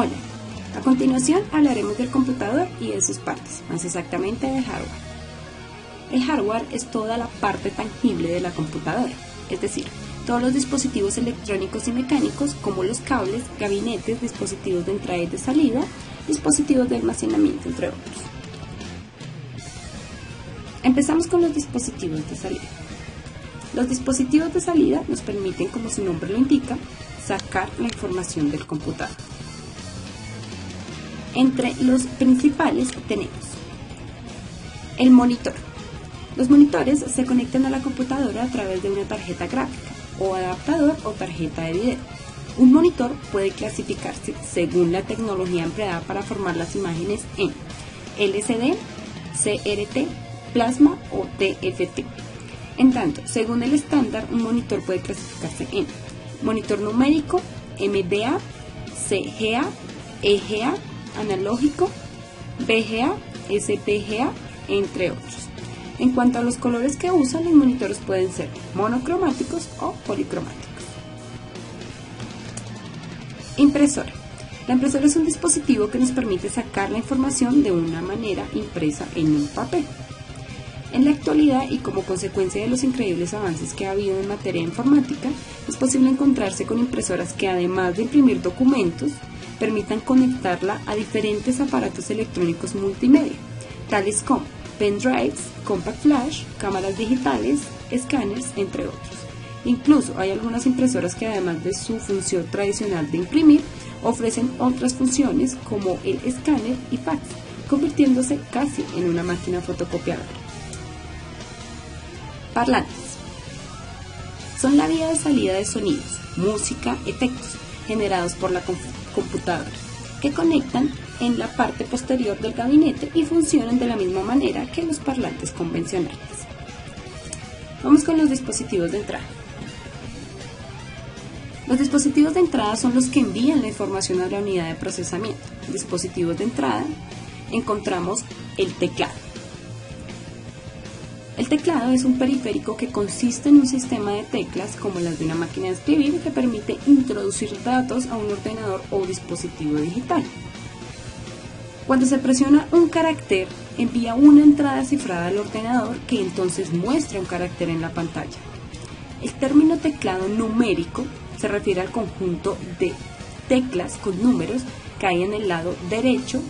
Hola, a continuación hablaremos del computador y de sus partes, más exactamente del hardware. El hardware es toda la parte tangible de la computadora, es decir, todos los dispositivos electrónicos y mecánicos como los cables, gabinetes, dispositivos de entrada y de salida, dispositivos de almacenamiento, entre otros. Empezamos con los dispositivos de salida. Los dispositivos de salida nos permiten, como su nombre lo indica, sacar la información del computador. Entre los principales tenemos el monitor. Los monitores se conectan a la computadora a través de una tarjeta gráfica o adaptador o tarjeta de video. Un monitor puede clasificarse según la tecnología empleada para formar las imágenes en LCD, CRT, plasma o TFT. En tanto, según el estándar, un monitor puede clasificarse en monitor numérico, MDA, CGA, EGA, analógico, VGA, SPGA, entre otros. En cuanto a los colores que usan, los monitores pueden ser monocromáticos o policromáticos. Impresora. La impresora es un dispositivo que nos permite sacar la información de una manera impresa en un papel. En la actualidad, y como consecuencia de los increíbles avances que ha habido en materia de informática, es posible encontrarse con impresoras que, además de imprimir documentos, permitan conectarla a diferentes aparatos electrónicos multimedia, tales como pendrives, compact flash, cámaras digitales, escáneres, entre otros. Incluso hay algunas impresoras que, además de su función tradicional de imprimir, ofrecen otras funciones como el escáner y fax, convirtiéndose casi en una máquina fotocopiadora. Parlantes. Son la vía de salida de sonidos, música, efectos, generados por la computadora, que conectan en la parte posterior del gabinete y funcionan de la misma manera que los parlantes convencionales. Vamos con los dispositivos de entrada. Los dispositivos de entrada son los que envían la información a la unidad de procesamiento. Dispositivos de entrada, encontramos el teclado. El teclado es un periférico que consiste en un sistema de teclas como las de una máquina de escribir que permite introducir datos a un ordenador o dispositivo digital. Cuando se presiona un carácter, envía una entrada cifrada al ordenador que entonces muestra un carácter en la pantalla. El término teclado numérico se refiere al conjunto de teclas con números que hay en el lado derecho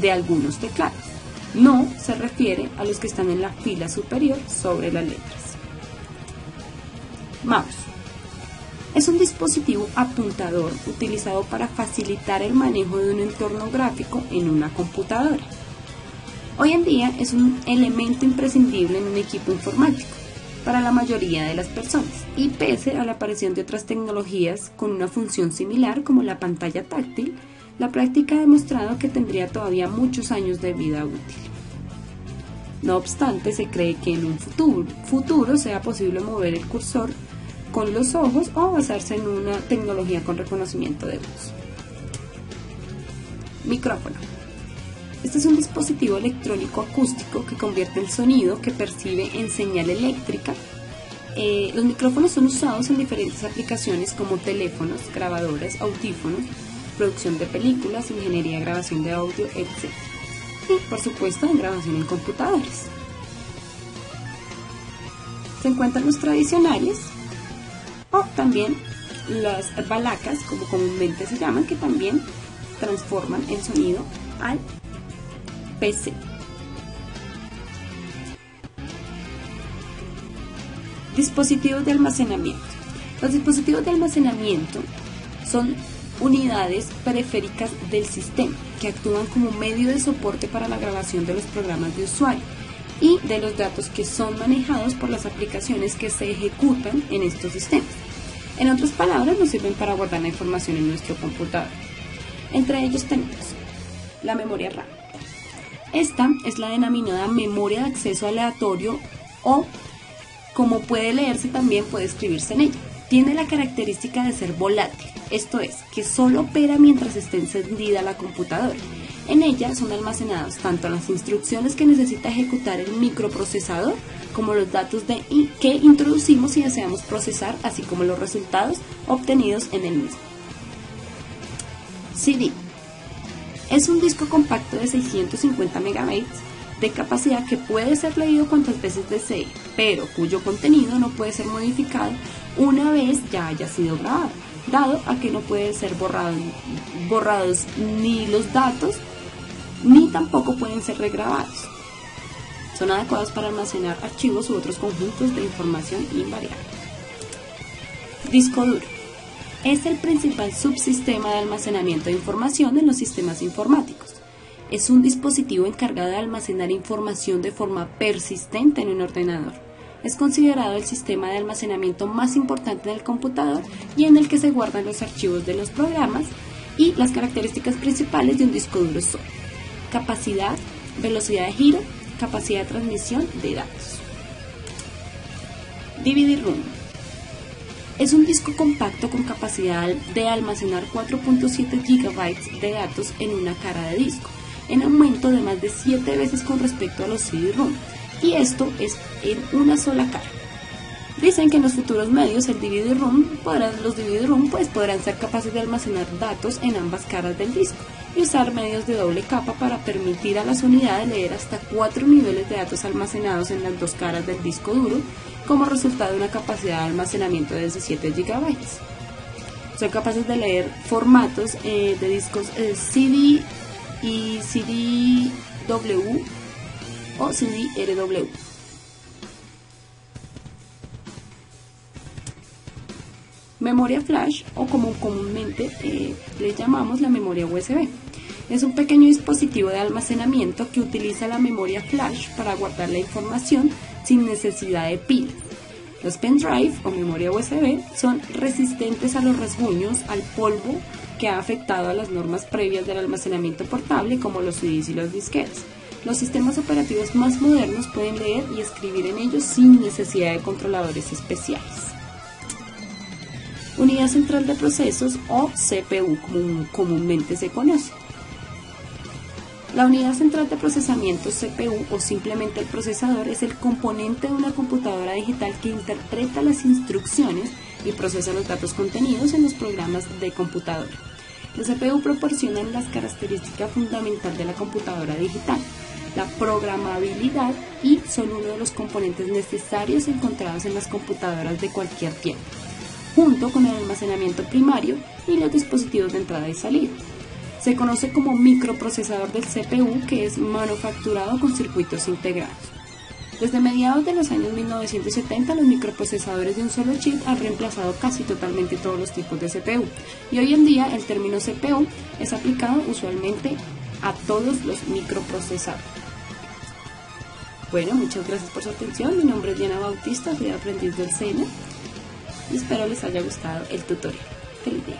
de algunos teclados. No se refiere a los que están en la fila superior sobre las letras. Mouse. Es un dispositivo apuntador utilizado para facilitar el manejo de un entorno gráfico en una computadora. Hoy en día es un elemento imprescindible en un equipo informático para la mayoría de las personas y pese a la aparición de otras tecnologías con una función similar como la pantalla táctil, la práctica ha demostrado que tendría todavía muchos años de vida útil. No obstante, se cree que en un futuro sea posible mover el cursor con los ojos o basarse en una tecnología con reconocimiento de voz. Micrófono. Este es un dispositivo electrónico acústico que convierte el sonido que percibe en señal eléctrica. Los micrófonos son usados en diferentes aplicaciones como teléfonos, grabadoras, audífonos, producción de películas, ingeniería de grabación de audio, etc. Y, por supuesto, en grabación en computadores. Se encuentran los tradicionales o también las balacas, como comúnmente se llaman, que también transforman el sonido al PC. Dispositivos de almacenamiento. Los dispositivos de almacenamiento son unidades periféricas del sistema que actúan como medio de soporte para la grabación de los programas de usuario y de los datos que son manejados por las aplicaciones que se ejecutan en estos sistemas. En otras palabras, nos sirven para guardar la información en nuestro computador. Entre ellos tenemos la memoria RAM. Esta es la denominada memoria de acceso aleatorio o, como puede leerse, también puede escribirse en ella. Tiene la característica de ser volátil, esto es, que solo opera mientras esté encendida la computadora. En ella son almacenadas tanto las instrucciones que necesita ejecutar el microprocesador como los datos que introducimos y deseamos procesar, así como los resultados obtenidos en el mismo. CD. Es un disco compacto de 650 megabytes de capacidad que puede ser leído cuantas veces desee, pero cuyo contenido no puede ser modificado una vez ya haya sido grabado, dado a que no pueden ser borrados ni los datos, ni tampoco pueden ser regrabados. Son adecuados para almacenar archivos u otros conjuntos de información invariable. Disco duro. Es el principal subsistema de almacenamiento de información en los sistemas informáticos. Es un dispositivo encargado de almacenar información de forma persistente en un ordenador. Es considerado el sistema de almacenamiento más importante del computador y en el que se guardan los archivos de los programas, y las características principales de un disco duro son capacidad, velocidad de giro, capacidad de transmisión de datos. DVD-ROM. Es un disco compacto con capacidad de almacenar 4.7 GB de datos en una cara de disco, en aumento de más de 7 veces con respecto a los CD-ROM, y esto es en una sola cara. Dicen que en los futuros medios los DVD-ROM podrán ser capaces de almacenar datos en ambas caras del disco y usar medios de doble capa para permitir a las unidades leer hasta 4 niveles de datos almacenados en las dos caras del disco duro, como resultado de una capacidad de almacenamiento de 17 GB. Son capaces de leer formatos de discos CD y CD-W o CD-RW. Memoria flash, o como comúnmente le llamamos la memoria USB. Es un pequeño dispositivo de almacenamiento que utiliza la memoria flash para guardar la información sin necesidad de pilas. Los pendrive o memoria USB son resistentes a los rasguños, al polvo que ha afectado a las normas previas del almacenamiento portable, como los CDs y los disquetes. Los sistemas operativos más modernos pueden leer y escribir en ellos sin necesidad de controladores especiales. Unidad central de procesos, o CPU, como comúnmente se conoce. La unidad central de procesamiento, CPU, o simplemente el procesador, es el componente de una computadora digital que interpreta las instrucciones y procesa los datos contenidos en los programas de computadora. Los CPU proporcionan las características fundamentales de la computadora digital, la programabilidad, y son uno de los componentes necesarios encontrados en las computadoras de cualquier tiempo, junto con el almacenamiento primario y los dispositivos de entrada y salida. Se conoce como microprocesador del CPU, que es manufacturado con circuitos integrados. Desde mediados de los años 1970, los microprocesadores de un solo chip han reemplazado casi totalmente todos los tipos de CPU, y hoy en día el término CPU es aplicado usualmente a todos los microprocesadores. Bueno, muchas gracias por su atención. Mi nombre es Diana Bautista, soy aprendiz del SENA y espero les haya gustado el tutorial. Feliz día.